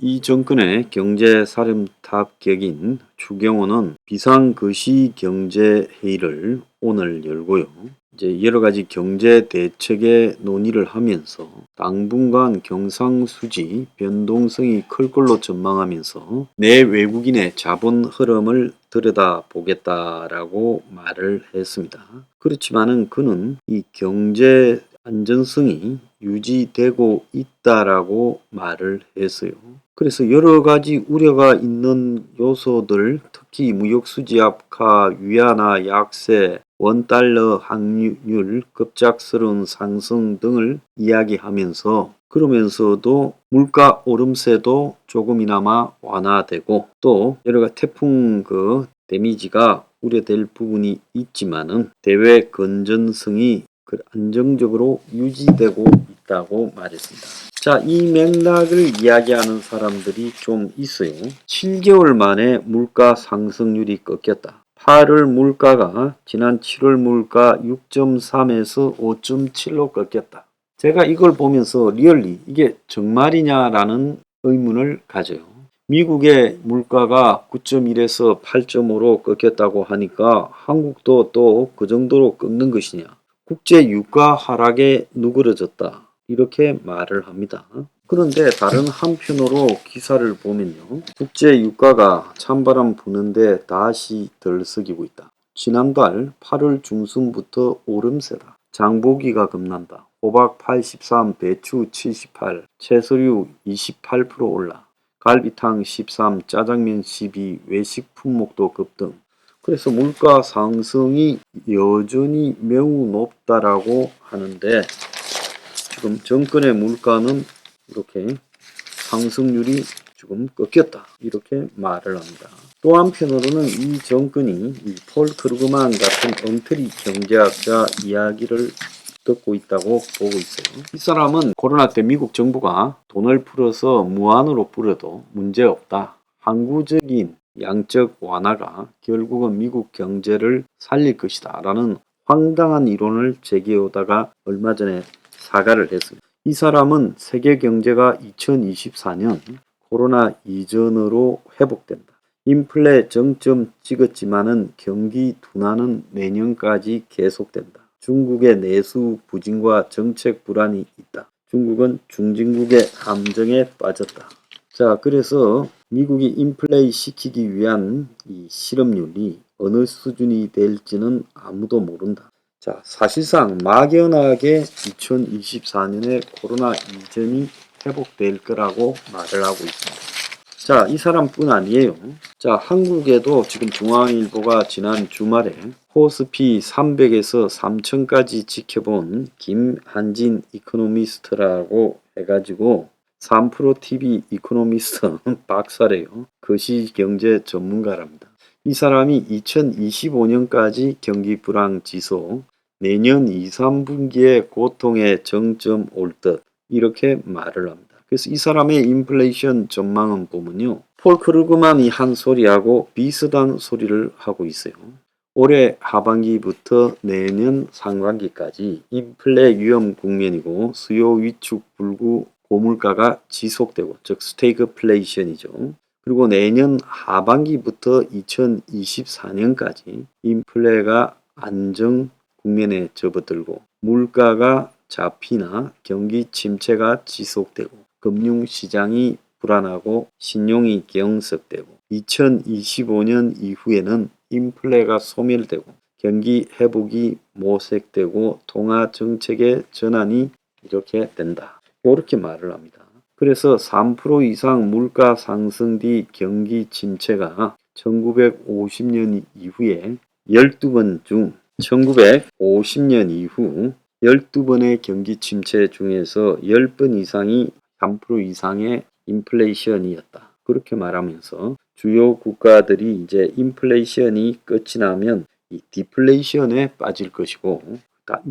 이 정권의 경제살인탑 격인 추경호는 비상거시경제회의를 오늘 열고요. 이제 여러 가지 경제 대책의 논의를 하면서 당분간 경상수지 변동성이 클 걸로 전망하면서 내 외국인의 자본 흐름을 들여다보겠다라고 말을 했습니다. 그렇지만은 그는 이 경제 안전성이 유지되고 있다라고 말을 했어요. 그래서 여러 가지 우려가 있는 요소들, 특히 무역수지 악화, 위안화 약세, 원달러 환율 급작스러운 상승 등을 이야기하면서 그러면서도 물가 오름세도 조금이나마 완화되고 또 여러 가지 태풍 데미지가 우려될 부분이 있지만은 대외 건전성이 안정적으로 유지되고 있다고 말했습니다. 자, 이 맥락을 이야기하는 사람들이 좀 있어요. 7개월 만에 물가 상승률이 꺾였다. 8월 물가가 지난 7월 물가 6.3에서 5.7로 꺾였다. 제가 이걸 보면서 리얼리 이게 정말이냐라는 의문을 가져요. 미국의 물가가 9.1에서 8.5로 꺾였다고 하니까 한국도 또 그 정도로 꺾는 것이냐. 국제 유가 하락에 누그러졌다. 이렇게 말을 합니다. 그런데 다른 한편으로 기사를 보면요. 국제 유가가 찬바람 부는데 다시 들썩이고 있다. 지난달 8월 중순부터 오름세다. 장보기가 급난다. 호박 83, 배추 78, 채소류 28% 올라. 갈비탕 13, 짜장면 12, 외식 품목도 급등. 그래서 물가 상승이 여전히 매우 높다라고 하는데 지금 정권의 물가는 이렇게 상승률이 지금 꺾였다. 이렇게 말을 합니다. 또 한편으로는 이 정권이 이 폴 크루그만 같은 엉터리 경제학자 이야기를 듣고 있다고 보고 있어요. 이 사람은 코로나 때 미국 정부가 돈을 풀어서 무한으로 뿌려도 문제없다. 항구적인 양적 완화가 결국은 미국 경제를 살릴 것이다 라는 황당한 이론을 제기하다가 얼마 전에 사과를 했습니다. 이 사람은 세계 경제가 2024년 코로나 이전으로 회복된다. 인플레 정점 찍었지만은 경기 둔화는 내년까지 계속된다. 중국의 내수 부진과 정책 불안이 있다. 중국은 중진국의 함정에 빠졌다. 자, 그래서 미국이 인플레이 시키기 위한 이 실업률이 어느 수준이 될지는 아무도 모른다. 자, 사실상 막연하게 2024년에 코로나 이전이 회복될 거라고 말을 하고 있습니다. 자, 이 사람뿐 아니에요. 자, 한국에도 지금 중앙일보가 지난 주말에 코스피 300에서 3000까지 지켜본 김한진 이코노미스트라고 해가지고 3프로 TV 이코노미스트 박사래요. 거시경제 전문가랍니다. 이 사람이 2025년까지 경기 불황 지속, 내년 2, 3분기에 고통의 정점 올 듯 이렇게 말을 합니다. 그래서 이 사람의 인플레이션 전망은 보면요. 폴 크루그만이 한 소리하고 비슷한 소리를 하고 있어요. 올해 하반기부터 내년 상반기까지 인플레 위험 국면이고 수요 위축 불구 고물가가 지속되고 즉 스태그플레이션이죠. 그리고 내년 하반기부터 2024년까지 인플레가 안정 국면에 접어들고 물가가 잡히나 경기 침체가 지속되고 금융시장이 불안하고 신용이 경색되고 2025년 이후에는 인플레가 소멸되고 경기 회복이 모색되고 통화정책의 전환이 이렇게 된다. 이렇게 말을 합니다. 그래서 3% 이상 물가 상승 뒤 경기 침체가 1950년 이후에 12번 중 1950년 이후 12번의 경기 침체 중에서 10번 이상이 3% 이상의 인플레이션이었다. 그렇게 말하면서 주요 국가들이 이제 인플레이션이 끝이 나면 이 디플레이션에 빠질 것이고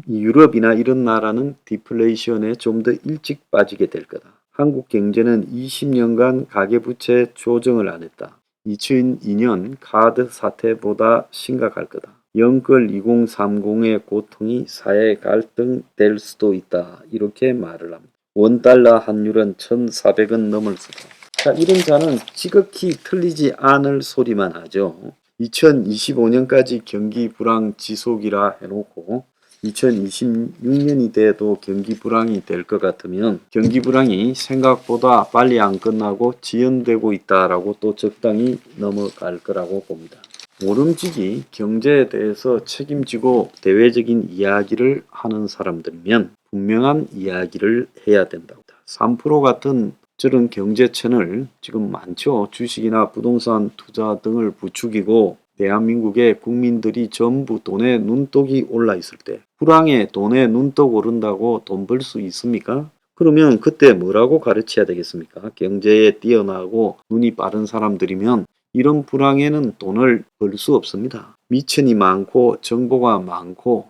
유럽이나 이런 나라는 디플레이션에 좀 더 일찍 빠지게 될 거다. 한국 경제는 20년간 가계부채 조정을 안 했다. 2002년 카드 사태보다 심각할 거다. 영끌 2030의 고통이 사회 갈등 될 수도 있다. 이렇게 말을 합니다. 원달러 환율은 1,400원 넘을 수도. 자, 이런 자는 지극히 틀리지 않을 소리만 하죠. 2025년까지 경기 불황 지속이라 해놓고 2026년이 돼도 경기 불황이 될 것 같으면 경기 불황이 생각보다 빨리 안 끝나고 지연되고 있다라고 또 적당히 넘어갈 거라고 봅니다. 모름지기 경제에 대해서 책임지고 대외적인 이야기를 하는 사람들이면 분명한 이야기를 해야 된다고. 3% 같은 저런 경제 채널 지금 많죠. 주식이나 부동산 투자 등을 부추기고 대한민국의 국민들이 전부 돈에 눈독이 올라 있을 때 불황에 돈에 눈독 오른다고 돈 벌 수 있습니까? 그러면 그때 뭐라고 가르쳐야 되겠습니까? 경제에 뛰어나고 눈이 빠른 사람들이면 이런 불황에는 돈을 벌 수 없습니다. 미천이 많고 정보가 많고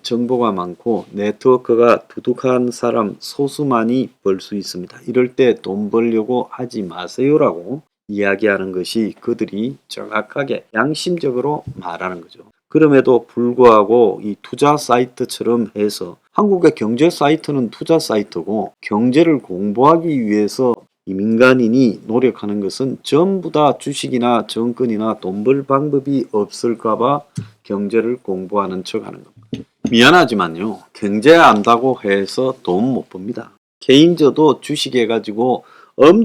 정보가 많고 네트워크가 두둑한 사람 소수만이 벌 수 있습니다. 이럴 때 돈 벌려고 하지 마세요라고 이야기하는 것이 그들이 정확하게 양심적으로 말하는 거죠. 그럼에도 불구하고 이 투자 사이트처럼 해서 한국의 경제 사이트는 투자 사이트고 경제를 공부하기 위해서 이 민간인이 노력하는 것은 전부 다 주식이나 정권이나 돈 벌 방법이 없을까봐 경제를 공부하는 척 하는 겁니다. 미안하지만요. 경제 안다고 해서 돈 못 법니다. 개인저도 주식해가지고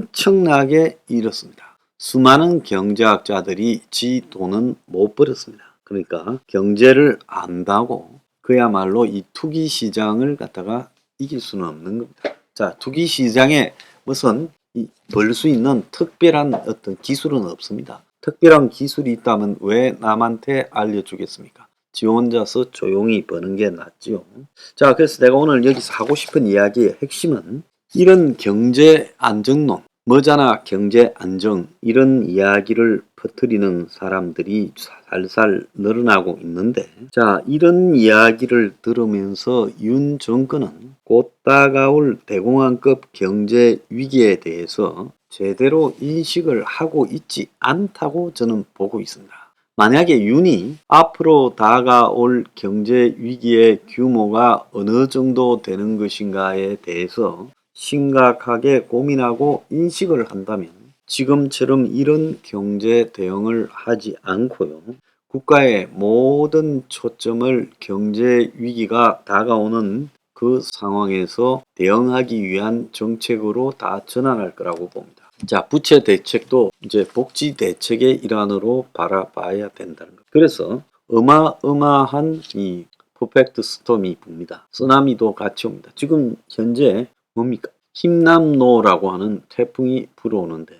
엄청나게 잃었습니다. 수많은 경제학자들이 지 돈은 못 벌었습니다. 그러니까 경제를 안다고 그야말로 이 투기 시장을 갖다가 이길 수는 없는 겁니다. 자, 투기 시장에 무슨 벌 수 있는 특별한 어떤 기술은 없습니다. 특별한 기술이 있다면 왜 남한테 알려주겠습니까? 지 혼자서 조용히 버는 게 낫죠. 자, 그래서 내가 오늘 여기서 하고 싶은 이야기의 핵심은 이런 경제 안정론, 뭐잖아 경제 안정 이런 이야기를 퍼뜨리는 사람들이 살살 늘어나고 있는데 자, 이런 이야기를 들으면서 윤 정권은 곧 다가올 대공황급 경제 위기에 대해서 제대로 인식을 하고 있지 않다고 저는 보고 있습니다. 만약에 윤이 앞으로 다가올 경제 위기의 규모가 어느 정도 되는 것인가에 대해서 심각하게 고민하고 인식을 한다면 지금처럼 이런 경제 대응을 하지 않고요. 국가의 모든 초점을 경제 위기가 다가오는 그 상황에서 대응하기 위한 정책으로 다 전환할 거라고 봅니다. 자, 부채 대책도 이제 복지 대책의 일환으로 바라봐야 된다는 것. 그래서 어마어마한 이 퍼펙트 스톰이 붑니다. 쓰나미도 같이 옵니다. 지금 현재 뭡니까? 힘남노라고 하는 태풍이 불어오는데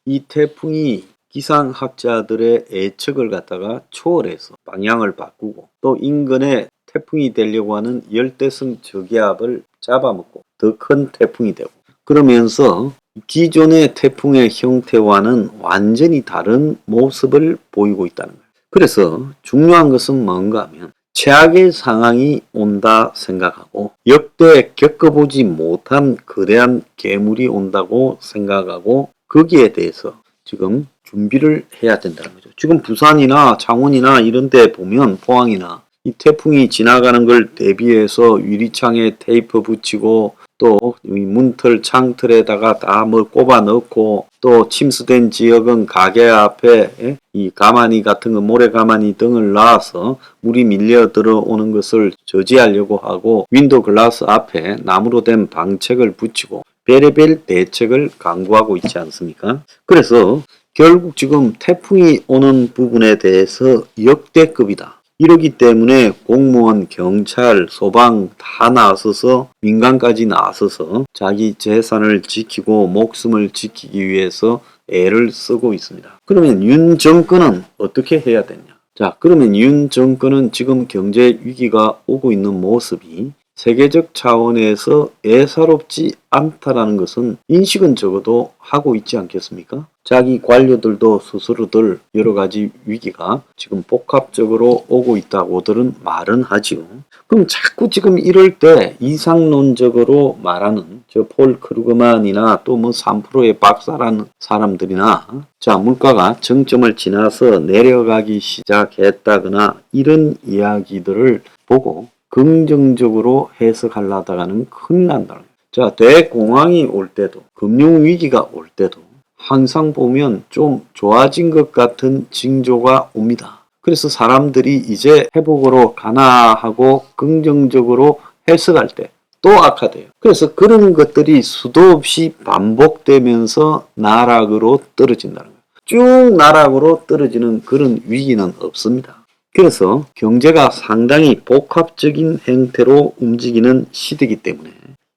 이 태풍이 기상학자들의 예측을 갖다가 초월해서 방향을 바꾸고 또 인근에 태풍이 되려고 하는 열대성 저기압을 잡아먹고 더 큰 태풍이 되고 그러면서 기존의 태풍의 형태와는 완전히 다른 모습을 보이고 있다는 거예요. 그래서 중요한 것은 뭔가 하면 최악의 상황이 온다 생각하고 역대 겪어보지 못한 거대한 괴물이 온다고 생각하고 거기에 대해서 지금 준비를 해야 된다는 거죠. 지금 부산이나 창원이나 이런 데 보면 포항이나 이 태풍이 지나가는 걸 대비해서 유리창에 테이프 붙이고 또 문틀 창틀에다가 다 뭐 꼽아 넣고 또 침수된 지역은 가게 앞에 이 가마니 같은 거 모래 가마니 등을 놔서 물이 밀려 들어오는 것을 저지하려고 하고 윈도우 글라스 앞에 나무로 된 방책을 붙이고 별의별 대책을 강구하고 있지 않습니까? 그래서 결국 지금 태풍이 오는 부분에 대해서 역대급이다. 이러기 때문에 공무원, 경찰, 소방 다 나서서 민간까지 나서서 자기 재산을 지키고 목숨을 지키기 위해서 애를 쓰고 있습니다. 그러면 윤 정권은 어떻게 해야 되냐? 자, 그러면 윤 정권은 지금 경제 위기가 오고 있는 모습이 세계적 차원에서 예사롭지 않다라는 것은 인식은 적어도 하고 있지 않겠습니까? 자기 관료들도 스스로들 여러 가지 위기가 지금 복합적으로 오고 있다고들은 말은 하지요. 그럼 자꾸 지금 이럴 때 이상론적으로 말하는 저 폴 크루그만이나 또 뭐 3%의 박사라는 사람들이나 자, 물가가 정점을 지나서 내려가기 시작했다거나 이런 이야기들을 보고 긍정적으로 해석하려다가는 큰일 난다는 거예요. 자, 대공황이 올 때도 금융위기가 올 때도 항상 보면 좀 좋아진 것 같은 징조가 옵니다. 그래서 사람들이 이제 회복으로 가나 하고 긍정적으로 해석할 때 또 악화돼요. 그래서 그런 것들이 수도 없이 반복되면서 나락으로 떨어진다는 거예요. 쭉 나락으로 떨어지는 그런 위기는 없습니다. 그래서 경제가 상당히 복합적인 형태로 움직이는 시대이기 때문에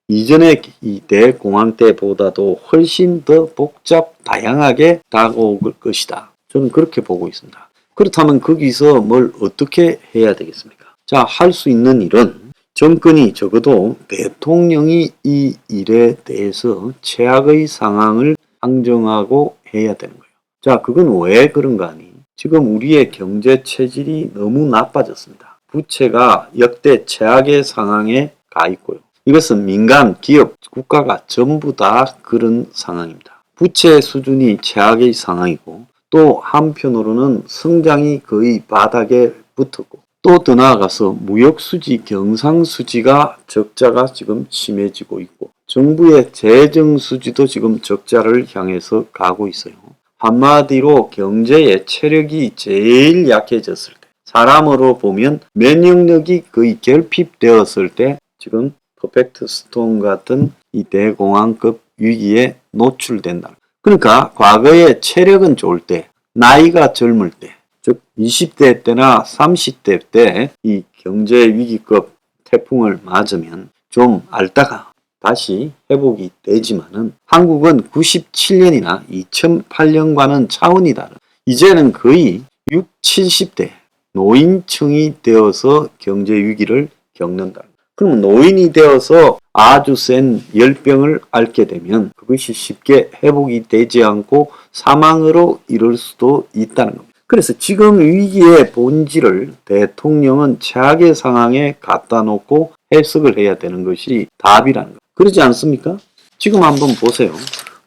이전의 이 대공황 때보다도 훨씬 더 복잡 다양하게 다가올 것이다. 저는 그렇게 보고 있습니다. 그렇다면 거기서 뭘 어떻게 해야 되겠습니까? 자, 할 수 있는 일은 정권이 적어도 대통령이 이 일에 대해서 최악의 상황을 상정하고 해야 되는 거예요. 자, 그건 왜 그런가 하니 지금 우리의 경제 체질이 너무 나빠졌습니다. 부채가 역대 최악의 상황에 가 있고요. 이것은 민간, 기업, 국가가 전부 다 그런 상황입니다. 부채 수준이 최악의 상황이고 또 한편으로는 성장이 거의 바닥에 붙었고 또 더 나아가서 무역수지, 경상수지가 적자가 지금 심해지고 있고 정부의 재정수지도 지금 적자를 향해서 가고 있어요. 한마디로 경제의 체력이 제일 약해졌을 때 사람으로 보면 면역력이 거의 결핍되었을 때 지금 퍼펙트 스톰 같은 이 대공황급 위기에 노출된다. 그러니까 과거에 체력은 좋을 때, 나이가 젊을 때, 즉 20대 때나 30대 때 이 경제 위기급 태풍을 맞으면 좀 앓다가 다시 회복이 되지만은 한국은 97년이나 2008년과는 차원이 다른 이제는 거의 60, 70대 노인층이 되어서 경제 위기를 겪는다. 그러면 노인이 되어서 아주 센 열병을 앓게 되면 그것이 쉽게 회복이 되지 않고 사망으로 이를 수도 있다는 겁니다. 그래서 지금 위기의 본질을 대통령은 최악의 상황에 갖다 놓고 해석을 해야 되는 것이 답이라는 거예요. 그러지 않습니까? 지금 한번 보세요.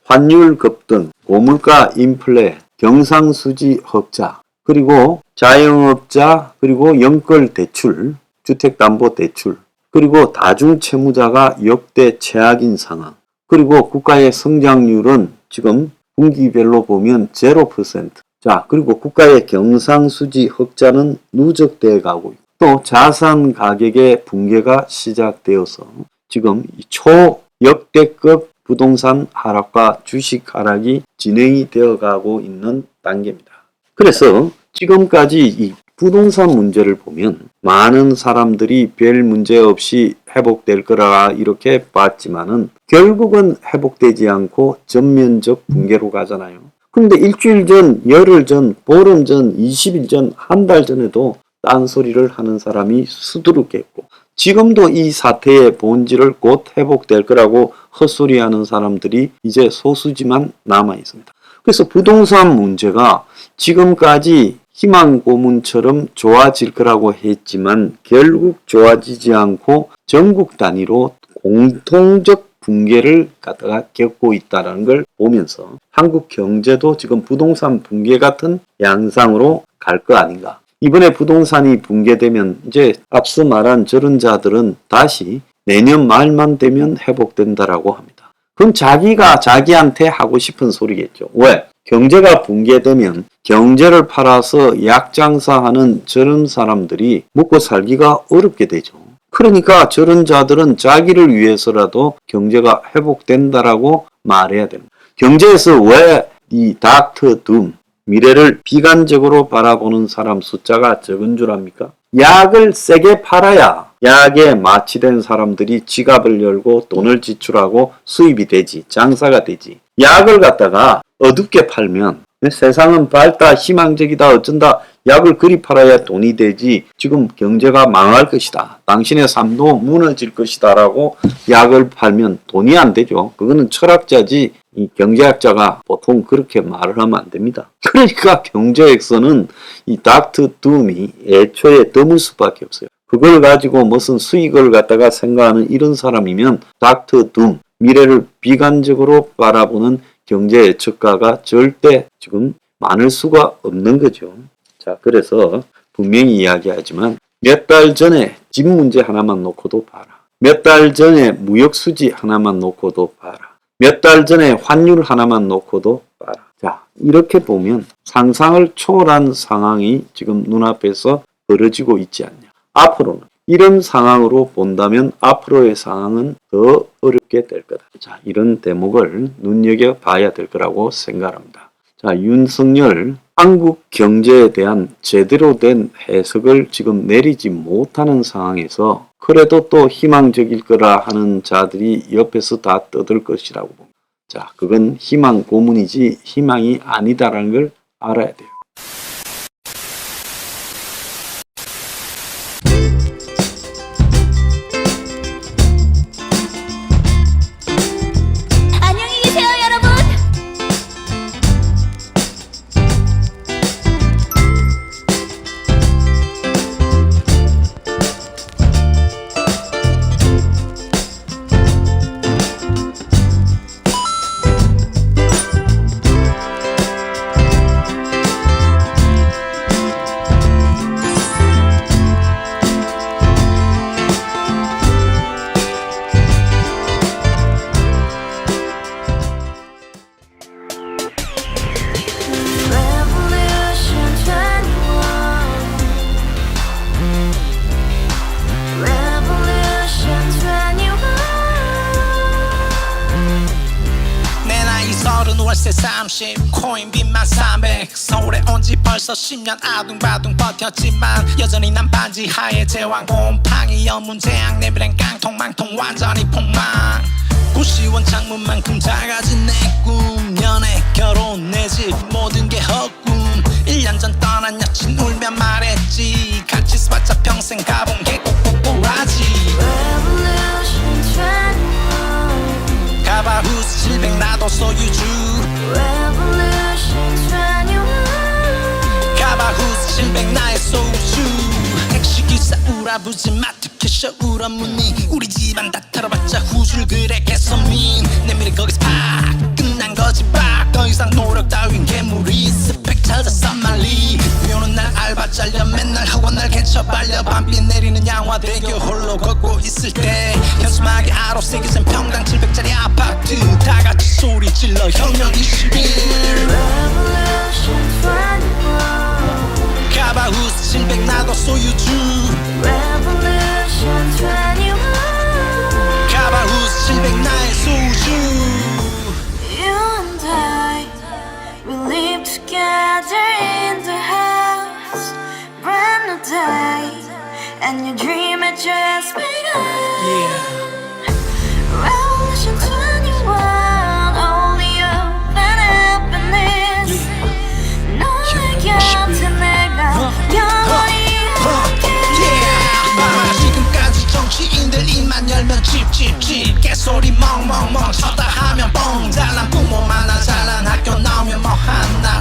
환율 급등, 고물가 인플레, 경상수지 흑자, 그리고 자영업자, 그리고 연끌대출, 주택담보대출, 그리고 다중채무자가 역대 최악인 상황, 그리고 국가의 성장률은 지금 분기별로 보면 0%. 자, 그리고 국가의 경상수지 흑자는 누적되어 가고 있고 또 자산 가격의 붕괴가 시작되어서 지금 초역대급 부동산 하락과 주식 하락이 진행이 되어 가고 있는 단계입니다. 그래서 지금까지 이 부동산 문제를 보면 많은 사람들이 별 문제 없이 회복될 거라 이렇게 봤지만은 결국은 회복되지 않고 전면적 붕괴로 가잖아요. 그런데 일주일 전, 열흘 전, 보름 전, 20일 전, 한 달 전에도 딴소리를 하는 사람이 수두룩했고 지금도 이 사태의 본질을 곧 회복될 거라고 헛소리하는 사람들이 이제 소수지만 남아 있습니다. 그래서 부동산 문제가 지금까지 희망 고문처럼 좋아질 거라고 했지만 결국 좋아지지 않고 전국 단위로 공통적 붕괴를 갖다가 겪고 있다는 걸 보면서 한국 경제도 지금 부동산 붕괴 같은 양상으로 갈 거 아닌가. 이번에 부동산이 붕괴되면 이제 앞서 말한 저런 자들은 다시 내년 말만 되면 회복된다라고 합니다. 그럼 자기가 자기한테 하고 싶은 소리겠죠. 왜? 경제가 붕괴되면 경제를 팔아서 약장사하는 저런 사람들이 먹고 살기가 어렵게 되죠. 그러니까 저런 자들은 자기를 위해서라도 경제가 회복된다라고 말해야 됩니다. 경제에서 왜 이 닥터 둠, 미래를 비관적으로 바라보는 사람 숫자가 적은 줄 압니까? 약을 세게 팔아야 약에 마취된 사람들이 지갑을 열고 돈을 지출하고 수입이 되지, 장사가 되지. 약을 갖다가 어둡게 팔면 세상은 밝다, 희망적이다, 어쩐다. 약을 그리 팔아야 돈이 되지. 지금 경제가 망할 것이다. 당신의 삶도 무너질 것이다. 라고 약을 팔면 돈이 안 되죠. 그거는 철학자지 이 경제학자가 보통 그렇게 말을 하면 안 됩니다. 그러니까 경제에서는 이 닥터 둠이 애초에 드물 수밖에 없어요. 그걸 가지고 무슨 수익을 갖다가 생각하는 이런 사람이면 닥터 둠, 미래를 비관적으로 바라보는 경제 예측가가 절대 지금 많을 수가 없는 거죠. 자, 그래서 분명히 이야기하지만 몇 달 전에 집 문제 하나만 놓고도 봐라. 몇 달 전에 무역 수지 하나만 놓고도 봐라. 몇 달 전에 환율 하나만 놓고도 봐라. 자, 이렇게 보면 상상을 초월한 상황이 지금 눈앞에서 벌어지고 있지 않냐. 앞으로는 이런 상황으로 본다면 앞으로의 상황은 더 어렵게 될 거다. 자, 이런 대목을 눈여겨봐야 될 거라고 생각합니다. 자, 윤석열 한국 경제에 대한 제대로 된 해석을 지금 내리지 못하는 상황에서 그래도 또 희망적일 거라 하는 자들이 옆에서 다 떠들 것이라고 봅니다. 자, 그건 희망 고문이지 희망이 아니다라는 걸 알아야 돼요. 안녕히 계세요, 여러분. 월세 30 코인빚만 300 서울에 온 지 벌써 10년 아둥바둥 버텼지만 여전히 난 반지 하에 제왕 곰팡이 연문제약 내비랭 깡통망통 완전히 폭망 고시원 창문만큼 작아진 내 꿈 연애 결혼 내 집 모든 게 헛꿈 1년 전 떠난 여친 울며 말했지 같이 써봤자 평생 가본 게 꼭꼭꼬라지 가바후스 700 나도 소유주 가바후스 700 나의 소주 택시기사 우라부지 마트 캐셔 울어무니 우리 집안 다 털어봤자 후줄 그래 개선민 내미래 거기서 팍 끝난 거지 팍더 이상 노력 따윈 괴물이 스펙 찾아서 말리 비오는 날 알바 잘려 맨날 학원 날 개쳐발려 밤비 내리는 양화대교 홀로 걷고 있을 때 현수막에 아로 새겨진 평당 700짜리 아파트 다같이 소리 질러 혁명 21 가바후스 700 나도 소유주 가바후스 700 나의 소주 You and I, we live together in the house. Brand new day, and your dream had just begun. Revolution 21, only hope and happiness. 너의 곁에 내가 영원히 함께. 지금까지 정치인들 입만 열면 찝찝찝 개소리 멍멍멍 쳤다 하면 뻥 잘난 부모 만나 잘난 학교 나오면 뭐 하나